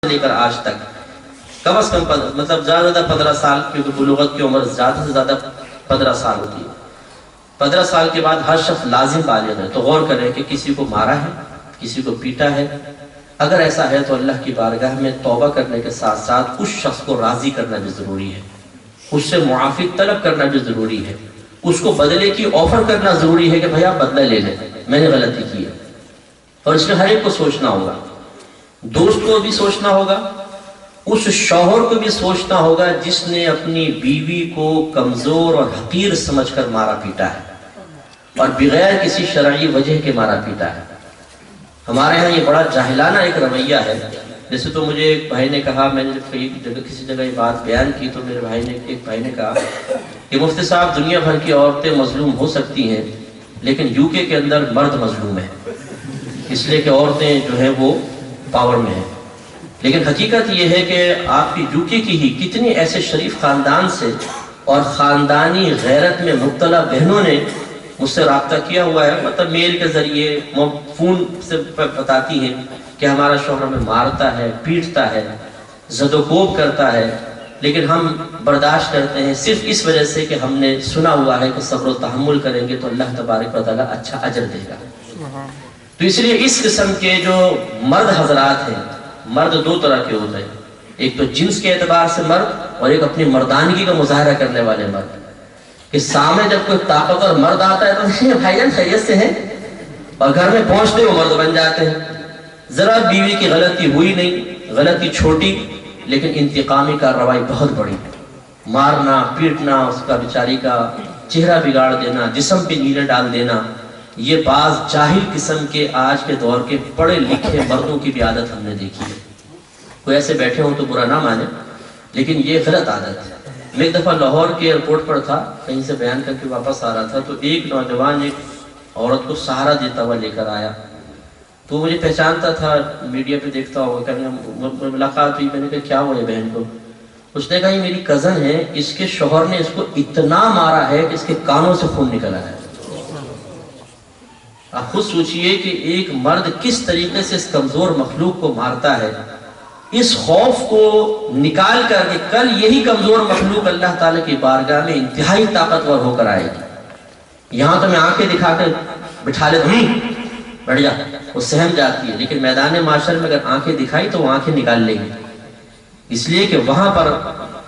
لے کر آج تک کم از کم مطلب زیادہ 15 سال، کیونکہ بلوغت کی عمر زیادہ سے زیادہ 15 سال ہوتی ہے، 15 سال کے بعد ہر شخص لازم بالغ ہے، تو غور کریں کہ کسی کو مارا ہے، کسی کو پیٹا ہے، اگر ایسا ہے تو اللہ کی بارگاہ میں توبہ کرنے کے ساتھ ساتھ اس شخص کو راضی کرنا بھی ضروری ہے، اس سے معافی طلب کرنا بھی ضروری ہے، اس کو بدلے کی آفر کرنا ضروری ہے کہ بھئی آپ بدلہ لے لیں، میں نے غلطی کی ہے۔ اور اس میں ہر ایک کو سوچنا ہوگا، دوست کو بھی سوچنا ہوگا، اس شوہر کو بھی سوچنا ہوگا جس نے اپنی بیوی کو کمزور اور حقیر سمجھ کر مارا پیٹا ہے اور بغیر کسی شرعی وجہ کے مارا پیٹا ہے۔ ہمارے ہاں یہ بڑا جاہلانہ ایک رویہ ہے۔ جیسے تو مجھے ایک بھائی نے کہا، میں نے کسی جگہ یہ بات بیان کی تو میرے ایک بھائی نے کہا کہ مفتی صاحب دنیا بھر کی عورتیں مظلوم ہو سکتی ہیں لیکن یو کے اندر مرد مظلوم ہے، اس لیے کہ عورتیں جو ہیں وہ پاور میں ہیں۔ لیکن حقیقت یہ ہے کہ آپ کی یو کے کی ہی کتنی ایسے شریف خاندان سے اور خاندانی غیرت میں مبتلا بہنوں نے مجھ سے رابطہ کیا ہوا ہے، مطلب میل کے ذریعے فون سے بتاتی ہیں کہ ہمارا شوہر ہمیں مارتا ہے، پیٹتا ہے، زد و کوب کرتا ہے، لیکن ہم برداشت کرتے ہیں صرف اس وجہ سے کہ ہم نے سنا ہوا ہے کہ صبر و تحمل کریں گے تو اللہ تبارک و تعالیٰ اچھا اجر دے گا۔ تو اس لیے اس قسم کے جو مرد حضرات ہیں، مرد دو طرح کے ہوتے ہیں، ایک تو جنس کے اعتبار سے مرد اور ایک اپنی مردانگی کا مظاہرہ کرنے والے مرد، کہ سامنے جب کوئی طاقتور مرد آتا ہے تو بھائی جان خیریت سے ہیں، اور گھر میں پہنچتے وہ مرد بن جاتے ہیں۔ ذرا بیوی کی غلطی ہوئی نہیں، غلطی چھوٹی لیکن انتقامی کارروائی بہت بڑی، مارنا پیٹنا، اس کا بیچاری کا چہرہ بگاڑ دینا، جسم پہ نیلے ڈال دینا، یہ بعض جاہل قسم کے آج کے دور کے پڑھے لکھے مردوں کی بھی عادت ہم نے دیکھی ہے۔ کوئی ایسے بیٹھے ہوں تو برا نہ مانے، لیکن یہ غلط عادت ہے۔ میں ایک دفعہ لاہور کے ایئرپورٹ پر تھا، کہیں سے بیان کر کے واپس آ رہا تھا تو ایک نوجوان ایک عورت کو سہارا دیتا ہوا لے کر آیا، تو مجھے پہچانتا تھا، میڈیا پہ دیکھتا ہوا، ملاقات ہوئی، میں نے کہا کیا ہوا ہے بہن کو؟ اس نے کہا یہ میری کزن ہے، اس کے شوہر نے اس کو اتنا مارا ہے کہ اس کے کانوں سے خون نکلا ہے۔ آپ خود سوچئے کہ ایک مرد کس طریقے سے اس کمزور مخلوق کو مارتا ہے، اس خوف کو نکال کر کہ کل یہی کمزور مخلوق اللہ تعالیٰ کی بارگاہ میں انتہائی طاقتور ہو کر آئے گی۔ یہاں تو میں آنکھیں دکھا کے بٹھا لے بیٹھ جا، وہ سہم جاتی ہے، لیکن میدان معاشر میں اگر آنکھیں دکھائی تو وہ آنکھیں نکال لے گی، اس لیے کہ وہاں پر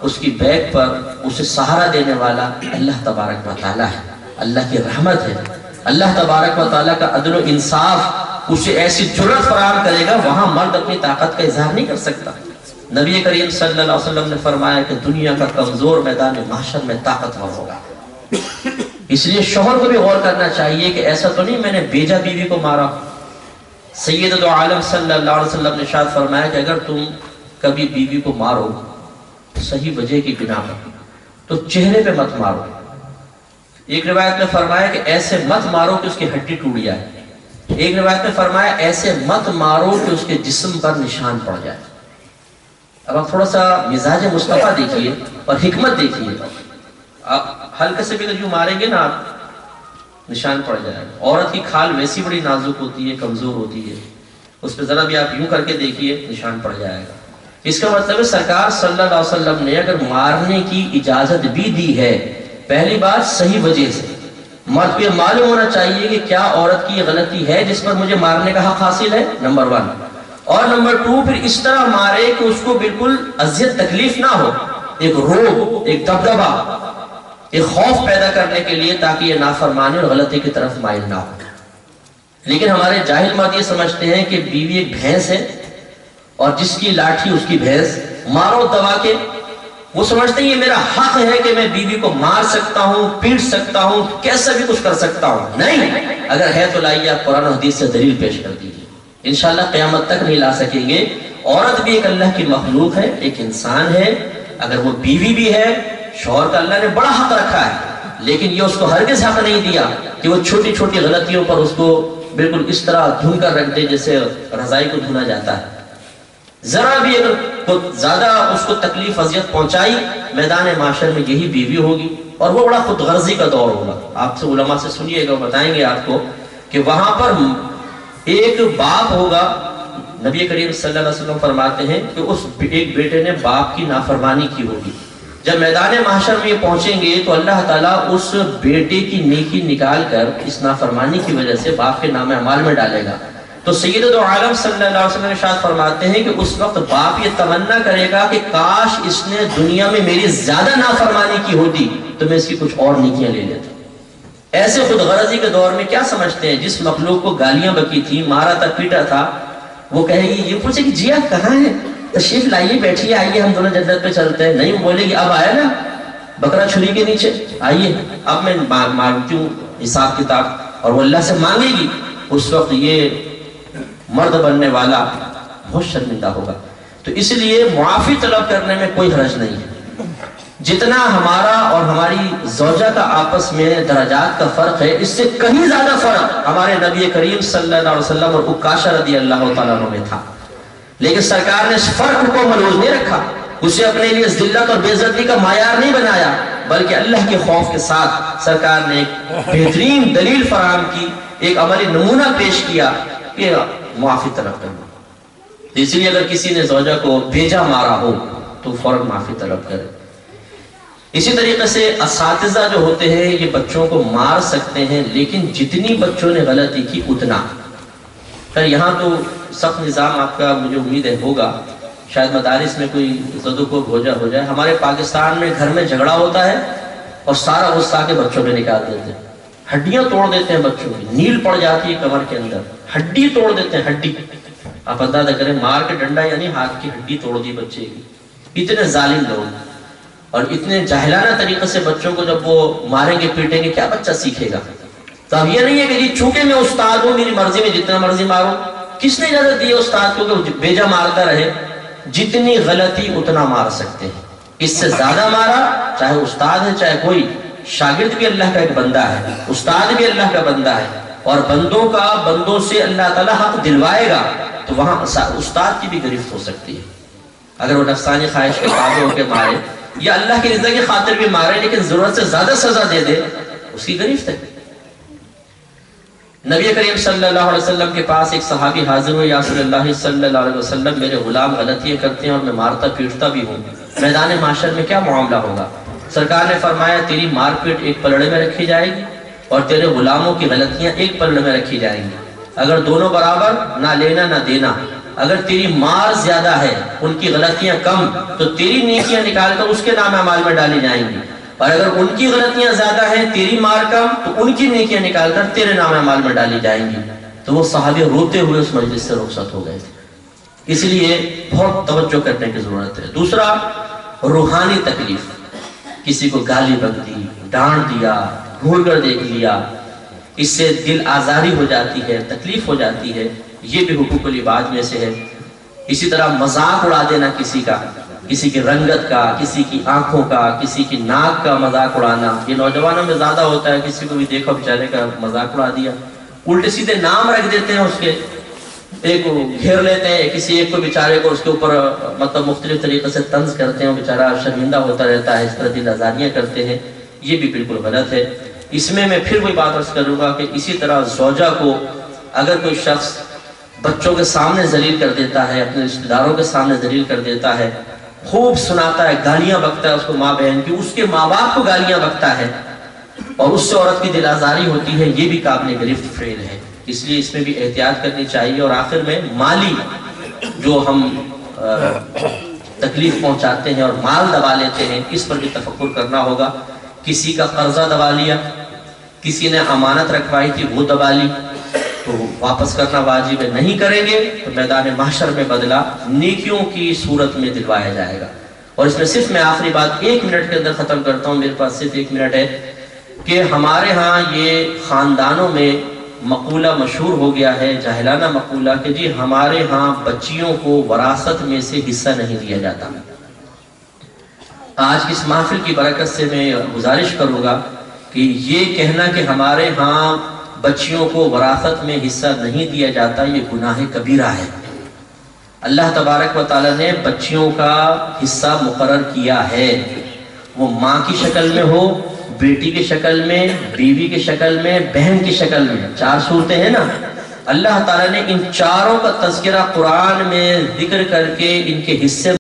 اس کی بیک پر اسے سہارا دینے والا اللہ تبارک و تعالیٰ ہے، اللہ کی رحمت ہے، اللہ تبارک و تعالیٰ کا عدل و انصاف اسے ایسی جرأت فراہم کرے گا، وہاں مرد اپنی طاقت کا اظہار نہیں کر سکتا۔ نبی کریم صلی اللہ علیہ وسلم نے فرمایا کہ دنیا کا کمزور میدان محشر میں طاقتور ہوگا۔ اس لیے شوہر کو بھی غور کرنا چاہیے کہ ایسا تو نہیں میں نے بیجا بیوی کو مارا۔ سید عالم صلی اللہ علیہ وسلم نے ارشاد فرمایا کہ اگر تم کبھی بیوی کو مارو صحیح وجہ کی بنا پر تو چہرے پہ مت مارو۔ ایک روایت میں فرمایا کہ ایسے مت مارو کہ اس کی ہڈی ٹوٹ جائے، ایک روایت میں فرمایا ایسے مت مارو کہ اس کے جسم پر نشان پڑ جائے۔ اب آپ تھوڑا سا مزاج مصطفیٰ دیکھیے اور حکمت دیکھیے، آپ ہلکے سے بھی اگر یوں ماریں گے نا آپ نشان پڑ جائے گا۔ عورت کی کھال ویسی بڑی نازک ہوتی ہے، کمزور ہوتی ہے، اس پہ ذرا بھی آپ یوں کر کے دیکھیے نشان پڑ جائے گا۔ اس کا مطلب ہے سرکار صلی اللہ علیہ وسلم نے اگر مارنے کی اجازت بھی دی ہے، پہلی بات صحیح وجہ سے، مرد کو یہ معلوم ہونا چاہیے کہ کیا عورت کی یہ غلطی ہے جس پر مجھے مارنے کا حق حاصل ہے، نمبر 1، اور نمبر 2 پھر اس طرح مارے کہ اس کو بالکل اذیت تکلیف نہ ہو، ایک روب، ایک دبدبہ، ایک خوف پیدا کرنے کے لیے، تاکہ یہ نافرمانی اور غلطی کی طرف مائل نہ ہو۔ لیکن ہمارے جاہل مرد یہ سمجھتے ہیں کہ بیوی ایک بھینس ہے اور جس کی لاٹھی اس کی بھینس، مارو دبا کے، وہ سمجھتے ہیں یہ میرا حق ہے کہ میں بیوی کو مار سکتا ہوں، پیٹ سکتا ہوں، کیسا بھی کچھ کر سکتا ہوں۔ نہیں، اگر ہے تو لائیے آپ قرآن و حدیث سے دلیل پیش کر دیجیے، انشاءاللہ قیامت تک نہیں لا سکیں گے۔ عورت بھی ایک اللہ کی مخلوق ہے، ایک انسان ہے، اگر وہ بیوی بھی ہے، شوہر کا اللہ نے بڑا حق رکھا ہے، لیکن یہ اس کو ہرگز حق نہیں دیا کہ وہ چھوٹی چھوٹی غلطیوں پر اس کو بالکل اس طرح دھن کر رکھ دے جیسے رضائی کو دھنا جاتا ہے۔ ذرا بھی اگر زیادہ اس کو تکلیف اذیت پہنچائی، میدان معاشر میں یہی بیوی ہوگی، اور وہ بڑا خود غرضی کا دور ہوگا۔ آپ سے علماء سے سنیے گا، بتائیں گے آپ کو کہ وہاں پر ایک باپ ہوگا नबी करीम सल्लल्लाहु अलैहि वसल्लम फरमाते हैं कि उस एक बेटे ने बाप की नाफरमानी की होगी, जब मैदान महशर में पहुंचेंगे तो अल्लाह ताला उस बेटे की नेकी निकाल कर इस नाफरमानी की वजह से बाप के नाम अमाल में डालेगा। तो सैयद दो आलम सल्लल्लाहु अलैहि वसल्लम इरशाद फरमाते हैं कि उस वक्त बाप ये तमन्ना करेगा कि काश इसने दुनिया में मेरी ज्यादा नाफरमानी की होती तो मैं इसकी कुछ और नेकियां ले लेता। ऐसे खुदगर्जी के दौर में क्या समझते हैं, जिस मखलूक को गालियां बकी थी, मारा था, पीटा था, वो कहेगी, ये पूछेगी जी आप कहाँ हैं, तशरीफ लाइए, बैठिए, आइए हम दोनों जन्नत पे चलते हैं। नहीं, वो बोलेगी अब आया ना बकरा छुरी के नीचे, आइए अब मैं मांगती हूँ हिसाब किताब, और वो अल्लाह से मांगेगी। उस वक्त ये मर्द बनने वाला बहुत शर्मिंदा होगा। तो इसलिए मुआफी तलब करने में कोई हरज नहीं है। जितना हमारा और हमारी ज़ौजा का आपस में दराजात का फर्क है, इससे कहीं ज्यादा फर्क हमारे नबी करीम सल्लल्लाहु अलैहि वसल्लम और उक्काशा रदी अल्लाह तआला अन्हु में था। लेकिन सरकार ने इस फर्क को मलूज नहीं रखा, उसे अपने लिए जिल्लत और बेइज्जती का मायार नहीं बनाया, बल्कि अल्लाह के खौफ के साथ सरकार ने एक बेहतरीन दलील फराहम की, एक अमली नमूना पेश किया कि माफी तलब करना। इसलिए अगर किसी ने ज़ौजा को भेजा मारा हो तो फौरन माफी तलब करे। इसी तरीके से असातिज़ा जो होते हैं ये बच्चों को मार सकते हैं, लेकिन जितनी बच्चों ने गलती की उतना। फिर यहाँ तो सख्त निज़ाम आपका मुझे उम्मीद है होगा, शायद मदारिस में कोई ज़दुको हो जाए। हमारे पाकिस्तान में घर में झगड़ा होता है और सारा गुस्सा के बच्चों में निकाल देते हैं, हड्डियां तोड़ देते हैं बच्चों की, नील पड़ जाती है कमर के अंदर, हड्डी तोड़ देते हैं, हड्डी। आप अंदाजा करें, मार के डंडा यानी हाथ की हड्डी तोड़ दी बच्चे की। इतने जालिम लोग और इतने जाहिलाना तरीके से बच्चों को जब वो मारेंगे पीटेंगे, क्या बच्चा सीखेगा? तो अब ये नहीं है कि चूंकि मैं उस्ताद हूं, मेरी मर्जी में जितना मर्जी मारो। किसने इजाजत दी है उस्ताद को कि बेजा मारता रहे? जितनी गलती उतना मार सकते हैं, इससे ज्यादा मारा, चाहे उस्ताद है चाहे कोई शागिर्द भी अल्लाह का एक बंदा है, उस्ताद भी अल्लाह का बंदा है, और बंदों से अल्लाह ताला हक दिलवाएगा तो वहां उस्ताद की भी गिरफ्त हो सकती है। अगर वो नफसानी ख्वाहिश के ताबे होकर मारे या अल्लाह की रिज़ा की खातिर भी मारे, लेकिन जरूरत से ज्यादा सजा दे दे, उसकी गिरफ्त है। नबी करीम सल्लल्लाहु अलैहि वसल्लम के पास एक सहाबी हाजिर हुए, या रसूलल्लाह सल्लल्लाहु अलैहि वसल्लम, मेरे गुलाम गलतियां करते हैं और मैं मारता पीटता भी हूँ, मैदान माशर में क्या मामला होगा? सरकार ने फरमाया, तेरी मारपीट एक पलड़े में रखी जाएगी और तेरे गुलामों की गलतियां एक पलड़े में रखी जाएंगी। अगर दोनों बराबर, ना लेना ना देना। अगर तेरी मार ज्यादा है, उनकी गलतियां कम, तो तेरी नेकियां निकालकर उसके नाम अमाल में डाली जाएंगी, और अगर उनकी गलतियां ज्यादा हैं, तेरी मार कम, तो उनकी नेकियां निकालकर तेरे नाम अमाल में डाली जाएंगी। तो वो सहाबी रोते हुए उस मजलिस से रुखसत हो गए थे। इसलिए बहुत तवज्जो करने की जरूरत है। दूसरा, रूहानी तकलीफ, किसी को गाली बक दी, डांट दिया, घूर कर देख लिया, इससे दिल आजारी हो जाती है, तकलीफ हो जाती है, ये भी हुकूकुल इबाद में से है। इसी तरह मजाक उड़ा देना किसी का, किसी की रंगत का, किसी की आंखों का, किसी की नाक का मजाक उड़ाना, ये नौजवानों में ज्यादा होता है। किसी को भी देखो बेचारे का मजाक उड़ा दिया, उल्टे सीधे नाम रख देते हैं उसके, एक को घेर लेते हैं, किसी एक को बेचारे को उसके ऊपर मतलब मुख्तलिफ तरीके से तंज करते हैं, बेचारा शर्मिंदा होता रहता है, इस तरह दिल आजारियां करते हैं, ये भी बिल्कुल गलत है। इसमें मैं फिर वही बात अर्ज करूंगा कि इसी तरह ज़ौजा को अगर कोई शख्स बच्चों के सामने जलील कर देता है, अपने रिश्तेदारों के सामने जलील कर देता है, खूब सुनाता है, गालियां बकता है उसको, माँ बहन की, उसके माँ बाप को गालियां बकता है, और उससे औरत की दिल आजारी होती है, ये भी काबिल गिरफ्त फेल है। इसलिए इसमें भी एहतियात करनी चाहिए। और आखिर में माली जो हम तकलीफ पहुंचाते हैं और माल दबा लेते हैं, इस पर भी तफक्कुर करना होगा। किसी का कर्जा दबा लिया, किसी ने अमानत रखवाई थी वो दबा ली, तो वापस करना वाजिब है। नहीं करेंगे तो मैदान महशर में बदला नेकियों की सूरत में दिलवाया जाएगा। और इसमें सिर्फ मैं आखिरी बात 1 मिनट के अंदर खत्म करता हूँ, मेरे पास सिर्फ 1 मिनट है, कि हमारे यहाँ ये खानदानों में मकूला मशहूर हो गया है, जाहिलाना मकूला, कि जी हमारे यहाँ बच्चियों को वरासत में से हिस्सा नहीं दिया जाता। आज इस महफिल की बरकत से मैं गुजारिश करूँगा कि ये कहना कि हमारे यहाँ बच्चियों को वरासत में हिस्सा नहीं दिया जाता, ये गुनाह कबीरा है। अल्लाह तबारक व तआला ने बच्चियों का हिस्सा मुकर्रर किया है, वो माँ की शक्ल में हो, बेटी की शक्ल में, बीवी की शक्ल में, बहन की शक्ल में, 4 सूरतें हैं ना। اللہ تعالیٰ نے ان چاروں کا تذکرہ قرآن میں ذکر کر کے ان کے حصے